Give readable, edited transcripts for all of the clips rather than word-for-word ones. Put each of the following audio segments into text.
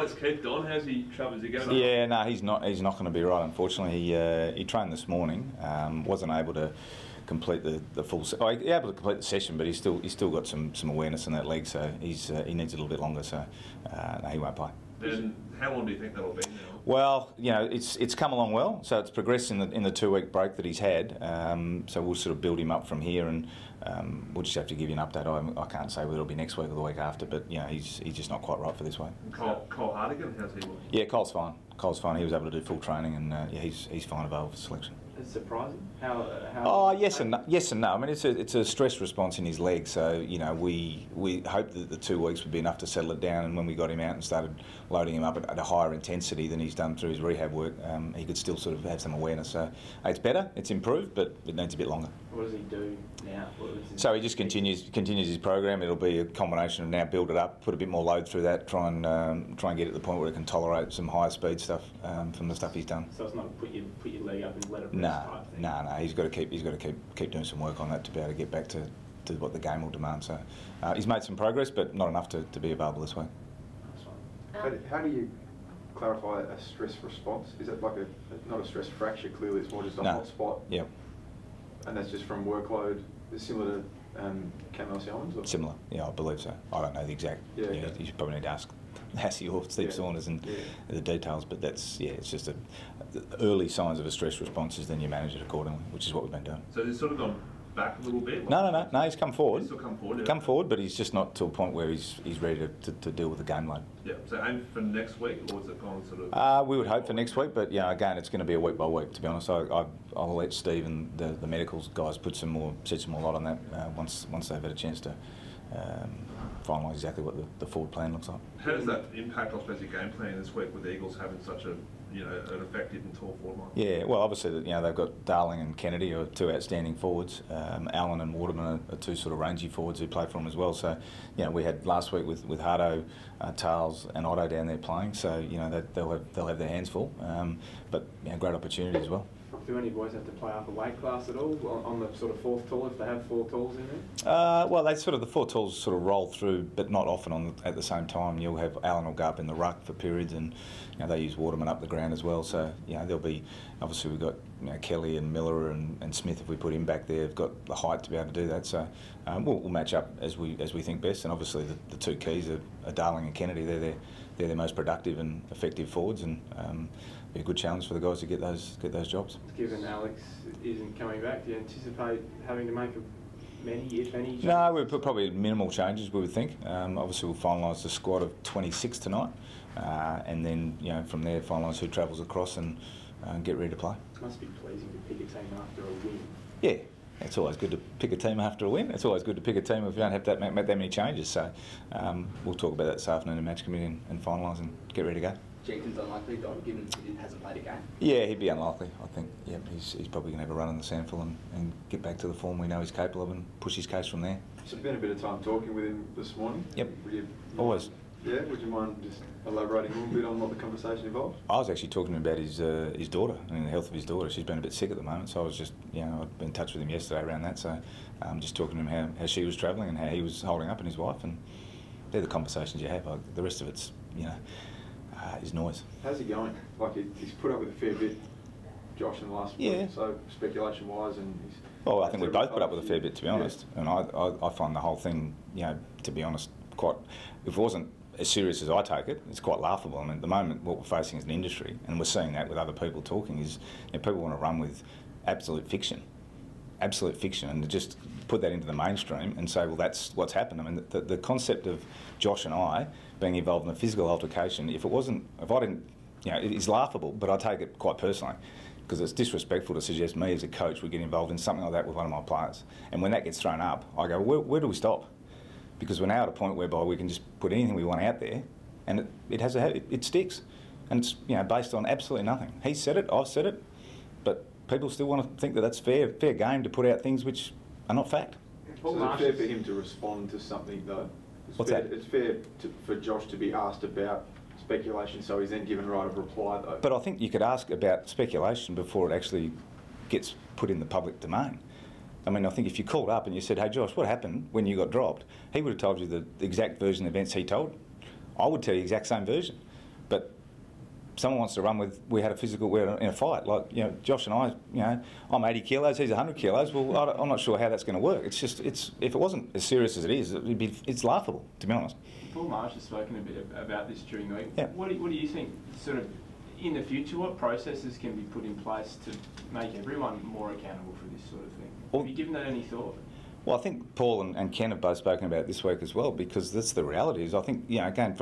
Alex Keith gone? How's he? Is he going? Yeah, no, he's not. He's not going to be right. Unfortunately, he trained this morning. Wasn't able to complete the full. He able to complete the session, but he's still got some awareness in that leg, so he needs a little bit longer. So no, he won't play. And how long do you think that'll be now? Well, you know, it's come along well. So it's progressed in the 2-week break that he's had. So we'll sort of build him up from here, and we'll just have to give you an update. I can't say whether it'll be next week or the week after, but you know, he's just not quite right for this week. Cole Hardigan, how's he looking? Yeah, Cole's fine. Cole's fine. He was able to do full training, and yeah, he's fine available for selection. It's surprising. How? Oh, yes and no. I mean, it's a stress response in his leg. So you know, we hoped that the 2 weeks would be enough to settle it down. And when we got him out and started loading him up at a higher intensity than he's done through his rehab work, he could still sort of have some awareness. So it's better. It's improved, but it needs a bit longer. What does he do now? So he just continues his program. It'll be a combination of now build it up, put a bit more load through that, try and get it to the point where it can tolerate some higher speed stuff from the stuff he's done. So it's not put your leg up and let it rest type thing? No. He's got to keep doing some work on that to be able to get back to what the game will demand. So he's made some progress, but not enough to be available this week. How do you clarify a stress response? Is it like not a stress fracture? Clearly, it's more just a hot spot. Yep. And that's just from workload. Is similar to Camille Owens? Similar. Yeah, I believe so. I don't know the exact. Yeah. You should probably need to ask Hassie or Steve Saunders and the details, but it's just the early signs of a stress response is then you manage it accordingly, which is what we've been doing. So it's sort of gone back a little bit? No, he's come forward. He's still come forward, yeah. Come forward, but he's just not to a point where he's ready to deal with the game load. Yeah, so aim for next week, or is it gone sort of... we would hope for next week, but again, it's going to be a week by week, to be honest. I'll let Steve and the medicals guys shed some more light on that once they've had a chance to finalise exactly what the forward plan looks like. How does that impact, I suppose, your game plan this week with the Eagles having such an effective and tall forward line? Yeah, well, obviously, they've got Darling and Kennedy, who are two outstanding forwards. Allen and Waterman are two sort of rangy forwards who play for them as well. So, we had last week with Hardo, Tales and Otto down there playing. So, they'll have their hands full. But great opportunity as well. Do any boys have to play up a weight class at all on the sort of fourth tall if they have 4 talls in there? Well, the 4 talls sort of roll through, but not often at the same time. You'll have Allen will go up in the ruck for periods, and they use Waterman up the ground as well. So there'll be obviously we've got Kelly and Miller and Smith. If we put him back there, have got the height to be able to do that. So we'll match up as we think best. And obviously the two keys are Darling and Kennedy. They're their most productive and effective forwards, and be a good challenge for the guys to get those jobs. Given Alex isn't coming back, do you anticipate having to make many, if any, changes? No, we'll put probably minimal changes, we would think. Obviously, we'll finalise the squad of 26 tonight, and then from there finalise who travels across and get ready to play. It must be pleasing to pick a team after a win. Yeah. It's always good to pick a team after a win. It's always good to pick a team if you don't have to make that many changes. So we'll talk about that this afternoon in match committee and finalise and get ready to go. Jenkins unlikely, Don, given he hasn't played a game? Yeah, he'd be unlikely, I think. Yeah, he's probably going to have a run in the SANFL and get back to the form we know he's capable of and push his case from there. So you've spent a bit of time talking with him this morning? Yep, always. Yeah, would you mind just elaborating a little bit on what the conversation involved? I was actually talking to him about his daughter and the health of his daughter. She's been a bit sick at the moment, so I was just, I'd been in touch with him yesterday around that, so just talking to him how she was travelling and how he was holding up and his wife, and they're the conversations you have. The rest of it's, is noise. How's he going? Like he's put up with a fair bit, Josh, in the last week, so speculation-wise, and he's... Well, I think we both put up with a fair bit, to be honest, and I find the whole thing, to be honest, quite... If it wasn't as serious as I take it, it's quite laughable. I mean, at the moment, what we're facing as an industry, and we're seeing that with other people talking, is people want to run with absolute fiction, and to just put that into the mainstream and say, well, that's what's happened. I mean, the concept of Josh and I being involved in a physical altercation, if I didn't, it is laughable, but I take it quite personally, because it's disrespectful to suggest me as a coach would get involved in something like that with one of my players. And when that gets thrown up, I go, where do we stop? Because we're now at a point whereby we can just put anything we want out there, and it sticks, and it's based on absolutely nothing. He said it, I've said it, but people still want to think that that's fair game to put out things which are not fact. So is it fair for him to respond to something though? What's that? It's fair for Josh to be asked about speculation, so he's then given right of reply though. But I think you could ask about speculation before it actually gets put in the public domain. I mean, I think if you called up and you said, hey Josh, what happened when you got dropped? He would have told you the exact version of events he told. I would tell you the exact same version. but someone wants to run with, we had a physical, we're in a fight, like, you know, Josh and I, you know, I'm 80 kilos, he's 100 kilos, well, I'm not sure how that's going to work. It's just, if it wasn't as serious as it is, it's laughable, to be honest. Paul Marsh has spoken a bit about this during the week. Yeah. What do you think, sort of, in the future, what processes can be put in place to make everyone more accountable for this sort of thing? Well, have you given that any thought? Well, I think Paul and Ken have both spoken about it this week as well, because that's the reality. Is I think, you know, again,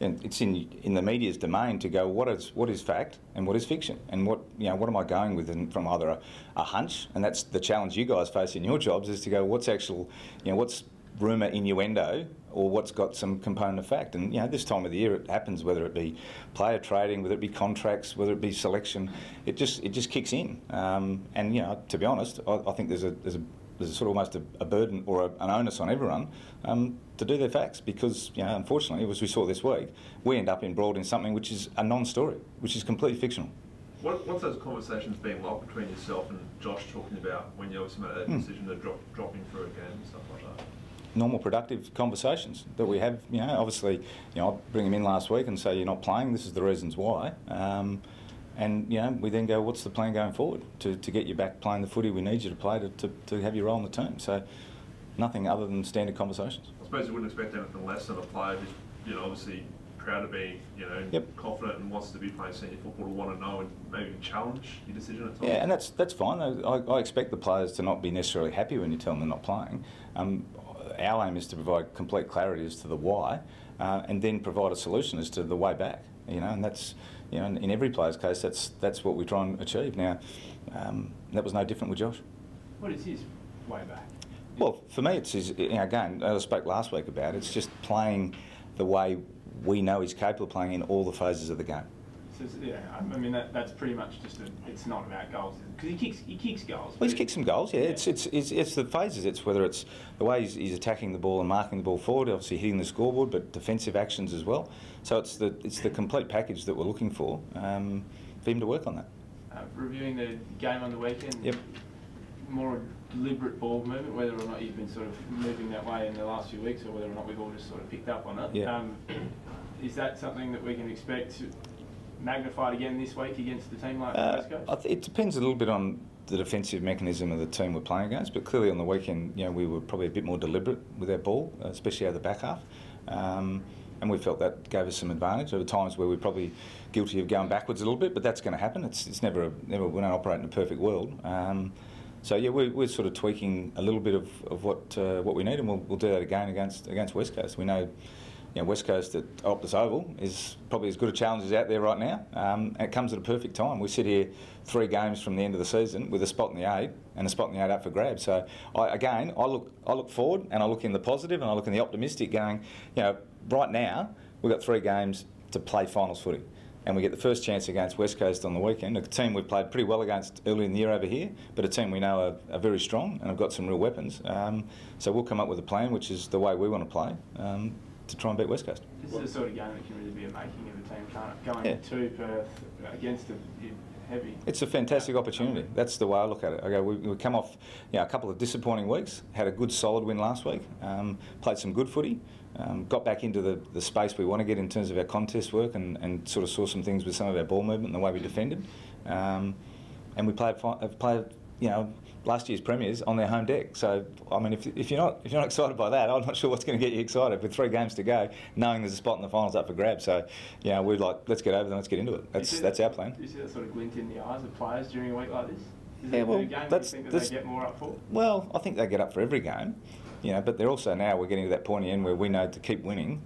it's in the media's domain to go what is fact and what is fiction, and what am I going with from either a hunch, and that's the challenge you guys face in your jobs, is to go what's actual, you know, what's rumour, innuendo, or what's got some component of fact. And, you know, this time of the year it happens, whether it be player trading, whether it be contracts, whether it be selection, it just kicks in. And, you know, to be honest, I think there's sort of almost a burden or an onus on everyone to do their facts, because, you know, unfortunately, as we saw this week, we end up embroiled in something which is a non-story, which is completely fictional. What's those conversations been like between yourself and Josh, talking about when you obviously made that decision to drop him for a game and stuff like that? Normal productive conversations that we have. You know, obviously, you know, I'll bring him in last week and say, you're not playing, this is the reasons why. And, you know, we then go, what's the plan going forward to get you back playing the footy we need you to play to have your role in the team? So nothing other than standard conversations. I suppose you wouldn't expect anything less than a player who's, you know, obviously proud to be, you know, confident and wants to be playing senior football, to want to know and maybe challenge your decision at times. Yeah, and that's fine. I expect the players to not be necessarily happy when you tell them they're not playing. Our aim is to provide complete clarity as to the why, and then provide a solution as to the way back. You know, and that's, you know, in every player's case, that's what we try and achieve. Now, that was no different with Josh. What is his way back? Well, for me, it's his, you know, again, I spoke last week about it, it's just playing the way we know he's capable of playing in all the phases of the game. So, yeah, I mean, that's pretty much just it's not about goals, because he kicks goals. Well, he's kicked some goals, yeah. It's the phases. It's whether it's the way he's attacking the ball and marking the ball forward, obviously hitting the scoreboard, but defensive actions as well. So it's the complete package that we're looking for him to work on that. Reviewing the game on the weekend. Yep. More deliberate ball movement, whether or not you've been sort of moving that way in the last few weeks, or whether or not we've all just sort of picked up on it. Yeah. Is that something that we can expect magnified again this week against a team like West Coast? It depends a little bit on the defensive mechanism of the team we're playing against, but clearly on the weekend, you know, we were probably a bit more deliberate with our ball, especially out of the back half. And we felt that gave us some advantage. There were times where we're probably guilty of going backwards a little bit, but that's going to happen. It's never we don't operate in a perfect world. So yeah, we're sort of tweaking a little bit of what we need, and we'll do that again against West Coast. We know, you know, West Coast at Optus Oval is probably as good a challenge as out there right now. And it comes at a perfect time. We sit here 3 games from the end of the season with a spot in the 8 and a spot in the 8 up for grabs. So I look forward, and I look in the positive, and I look in the optimistic, going, you know, right now we've got 3 games to play finals footy. And we get the first chance against West Coast on the weekend, a team we've played pretty well against early in the year over here, but a team we know are very strong and have got some real weapons. So we'll come up with a plan, which is the way we want to play, to try and beat West Coast. This is the sort of game that can really be a making of a team, can't it? Going to Perth against a heavy. It's a fantastic opportunity. That's the way I look at it. I go, we come off, you know, a couple of disappointing weeks, had a good solid win last week, played some good footy, got back into the space we want to get in terms of our contest work, and sort of saw some things with some of our ball movement and the way we defended. And we played, you know, last year's premiers on their home deck. So I mean, if you're not excited by that, I'm not sure what's going to get you excited with 3 games to go, knowing there's a spot in the finals up for grabs. So, you know, we're like, let's get over them, let's get into it. That's our plan. Do you see that sort of glint in the eyes of players during a week like this? Is yeah, well, a game that you think that they get more up for? Well, I think they get up for every game, you know. But they're also, now we're getting to that point in the end where we know to keep winning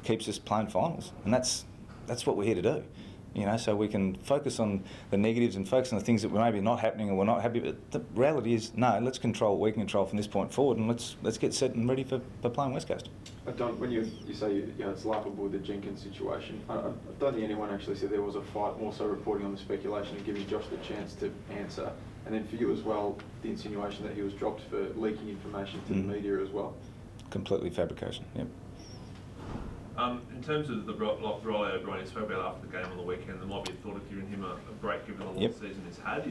keeps us playing finals, and that's what we're here to do. You know, so we can focus on the negatives and focus on the things that were maybe not happening or we're not happy. But the reality is, no, let's control what we can control from this point forward, and let's get set and ready for playing West Coast. Don, when you say, you know, it's laughable with the Jenkins situation, I don't think anyone actually said there was a fight, more so reporting on the speculation and giving Josh the chance to answer. And then for you as well, the insinuation that he was dropped for leaking information to the media as well. Completely fabrication, yep. In terms of the Riley O'Brien, you spoke about after the game on the weekend, there might be a thought of giving him a break given the long season he's had.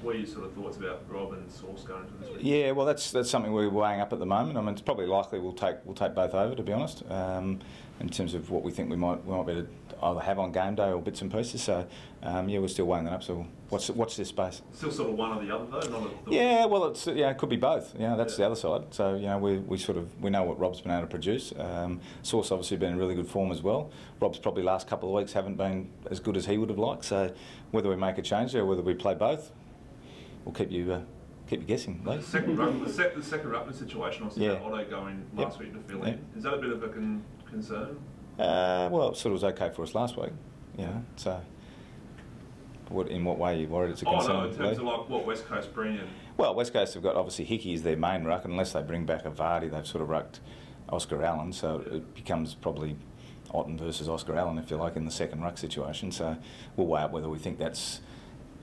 What are your sort of thoughts about Rob and Sauce going into this week? Yeah, well, that's something we're weighing up at the moment. I mean, it's probably likely we'll take both over, to be honest, in terms of what we think we might be able either have on game day or bits and pieces. So yeah, we're still weighing that up. So watch this space. Still sort of one or the other though. Not Yeah, well, it could be both. That's the other side. So we know what Rob's been able to produce. Sauce obviously been in really good form as well. Rob's probably last couple of weeks haven't been as good as he would have liked. So whether we make a change there, or whether we play both, we'll keep you guessing. The second ruckman situation, obviously, Otto going last week to fill in. Is that a bit of a concern? Well, it sort of was okay for us last week. So. In what way are you worried it's a concern? Oh no, in terms of like what West Coast bring in. Well, West Coast have got obviously Hickey is their main ruck, and unless they bring back a Vardy, they've sort of rucked Oscar Allen, so it becomes probably Otten versus Oscar Allen, if you like, in the second ruck situation. So we'll weigh up whether we think that's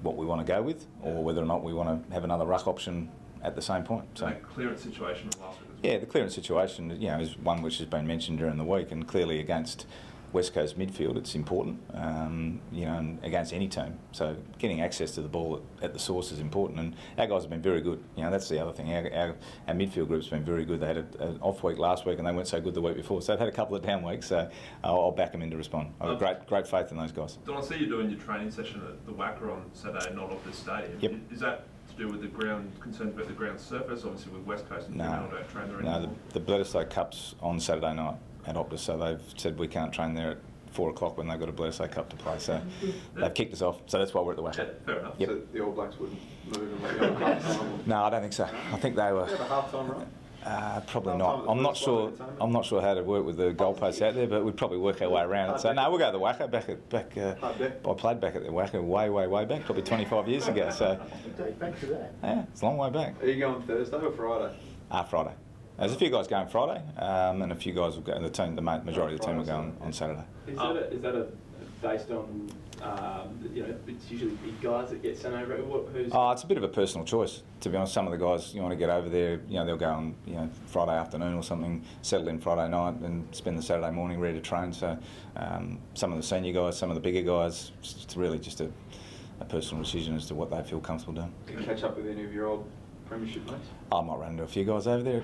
what we want to go with, or whether or not we want to have another ruck option at the same point. So that clearance situation of last week as well. Yeah, the clearance situation, is one which has been mentioned during the week, and clearly against West Coast midfield, it's important, and against any team. So getting access to the ball at the source is important, and our guys have been very good. That's the other thing. Our midfield group's been very good. They had an off week last week, and they weren't so good the week before. So they've had a couple of down weeks. So I'll back them in to respond. I've got great faith in those guys. Don, I see you doing your training session at the Wacker on Saturday, not off the stadium. Yep. Is that to do with the ground, concerns about the ground surface? Obviously, with West Coast and no, don't train there anymore. No, the Bledisloe Cup's on Saturday night at Optus, so they've said we can't train there at 4 o'clock when they've got a Bledisloe Cup to play. So they've kicked us off. So that's why we're at the Wacker. Yeah, fair enough. Yep. So the All Blacks wouldn't move and let you on half-time? No, I don't think so. I think they were. Do you have a half-time run? Probably not. I'm not sure. I'm not sure how to work with the goalposts out there, but we'd probably work our way around it. So no, we'll go to the Wacker back. I played back at the Wacker way back, probably 25 years ago. So back to that. Yeah, it's a long way back. Are you going Thursday or Friday? Friday. There's a few guys going Friday, and a few guys will go. The majority of the team will go on Saturday. Is that based on it's usually big guys that get sent over? It's a bit of a personal choice, to be honest. Some of the guys you want to get over there, they'll go on Friday afternoon or something, settle in Friday night, and spend the Saturday morning ready to train. So some of the senior guys, some of the bigger guys, it's really just a personal decision as to what they feel comfortable doing. Can you catch up with any of your old premiership mates? I might run into a few guys over there,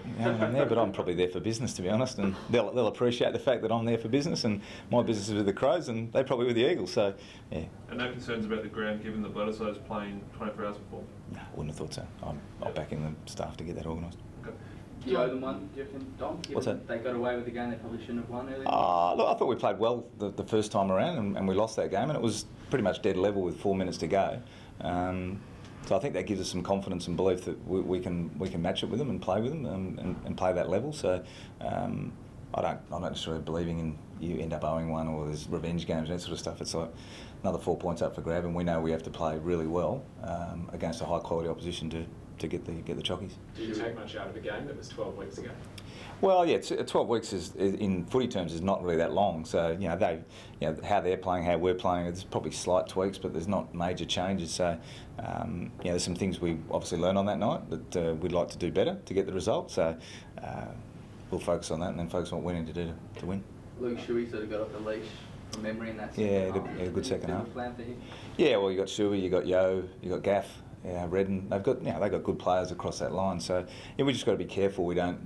but I'm probably there for business, to be honest, and they'll appreciate the fact that I'm there for business, and my business is with the Crows, and they probably with the Eagles. So, yeah. And no concerns about the ground, given the Bledisloe's playing 24 hours before? No, wouldn't have thought so. I'll back in the staff to get that organised. Okay. Do you owe them one, do you reckon, Dom? What's that? They got away with the game they probably shouldn't have won earlier? Look, I thought we played well the first time around, and we lost that game, and it was pretty much dead level with 4 minutes to go. So I think that gives us some confidence and belief that we can match it with them and play with them and play that level. So I'm not necessarily believing in you end up owing one or there's revenge games and that sort of stuff. It's like another 4 points up for grab, and we know we have to play really well against a high quality opposition to get the chockies. Did you take much out of a game that was 12 weeks ago? Well, yeah, 12 weeks is in footy terms is not really that long. So how they're playing, how we're playing, there's probably slight tweaks, but there's not major changes. So there's some things we obviously learned on that night that we'd like to do better to get the result. So we'll focus on that and then focus on what we need to do to win. Luke Shuey sort of got off the leash from memory in that second half. Yeah, a good second half. Plan for him? Yeah, well, you got Shuey, you got Yo, you got Gaff, Redden. They've got good players across that line. So we just got to be careful we don't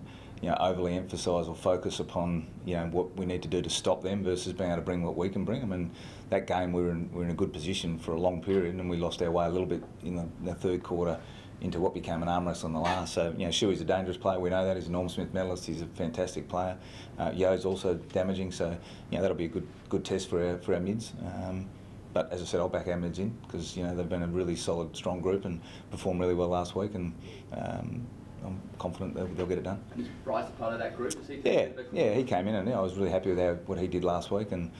overly emphasise or focus upon what we need to do to stop them versus being able to bring what we can bring. I mean, that game we were in a good position for a long period, and we lost our way a little bit in the third quarter into what became an arm wrestle in the last. So Shuey's a dangerous player. We know that. He's a Norm Smith medalist. He's a fantastic player. Yo's also damaging. So that'll be a good test for our mids. But as I said, I'll back our mids in because they've been a really solid, strong group and performed really well last week. And I'm confident they'll get it done. And is Bryce a part of that group? Yeah, he came in and I was really happy with what he did last week, and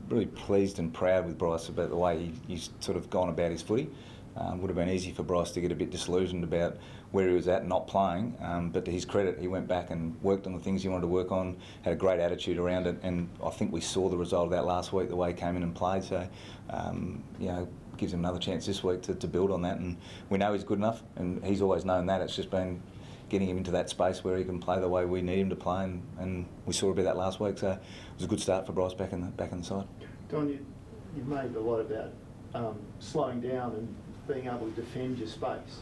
really pleased and proud with Bryce about the way he's sort of gone about his footy. Would have been easy for Bryce to get a bit disillusioned about where he was at not playing, but to his credit, he went back and worked on the things he wanted to work on, had a great attitude around it, and I think we saw the result of that last week, the way he came in and played. So, gives him another chance this week to build on that, and we know he's good enough, and he's always known that. It's just been getting him into that space where he can play the way we need him to play, and we saw a bit of that last week. So it was a good start for Bryce back in the side. Don, you've made a lot about slowing down and being able to defend your space.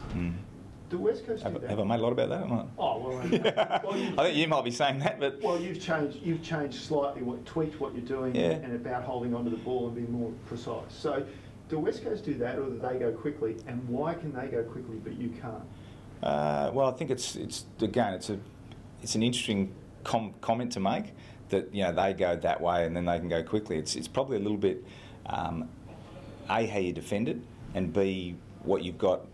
Do West Coast do that? Have I made a lot about that or not? Oh well, I think you might be saying that, but well, you've changed slightly, tweaked what you're doing, and about holding onto the ball and being more precise. So, do West Coast do that, or do they go quickly? And why can they go quickly but you can't? Well, I think it's again it's an interesting comment to make that they go that way and then they can go quickly. It's probably a little bit A, how you defend it, and B, what you've got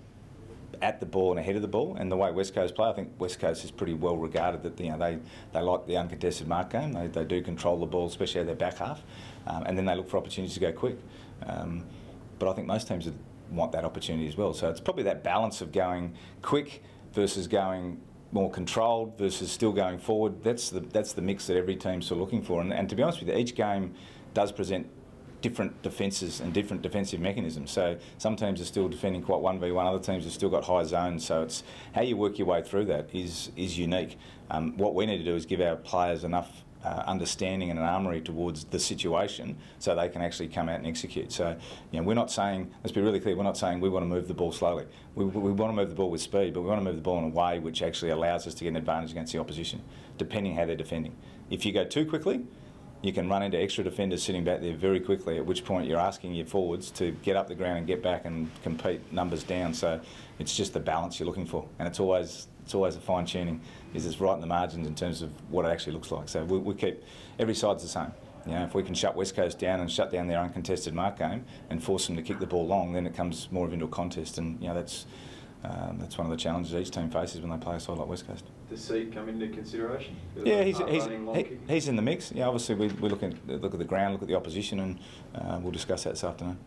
at the ball and ahead of the ball. And the way West Coast play, I think West Coast is pretty well regarded that they like the uncontested mark game. They do control the ball, especially at their back half, and then they look for opportunities to go quick. But I think most teams want that opportunity as well. So it's probably that balance of going quick versus going more controlled versus still going forward. That's the mix that every team's sort of looking for. And to be honest with you, each game does present different defences and different defensive mechanisms. So some teams are still defending quite 1v1, other teams have still got high zones. So it's how you work your way through that is unique. What we need to do is give our players enough understanding and an armoury towards the situation so they can actually come out and execute. So we're not saying, let's be really clear, we're not saying we want to move the ball slowly. We want to move the ball with speed, but we want to move the ball in a way which actually allows us to get an advantage against the opposition, depending how they're defending. If you go too quickly, you can run into extra defenders sitting back there very quickly, at which point you're asking your forwards to get up the ground and get back and compete numbers down. So it's just the balance you're looking for, and it's always a fine-tuning. It's right in the margins in terms of what it actually looks like. So we keep, every side's the same. If we can shut West Coast down and shut down their uncontested mark game and force them to kick the ball long, then it comes more into a contest, and that's one of the challenges each team faces when they play a side like West Coast. Does Seed come into consideration? Yeah, he's in the mix. Yeah, obviously we look at the ground, look at the opposition, and we'll discuss that this afternoon.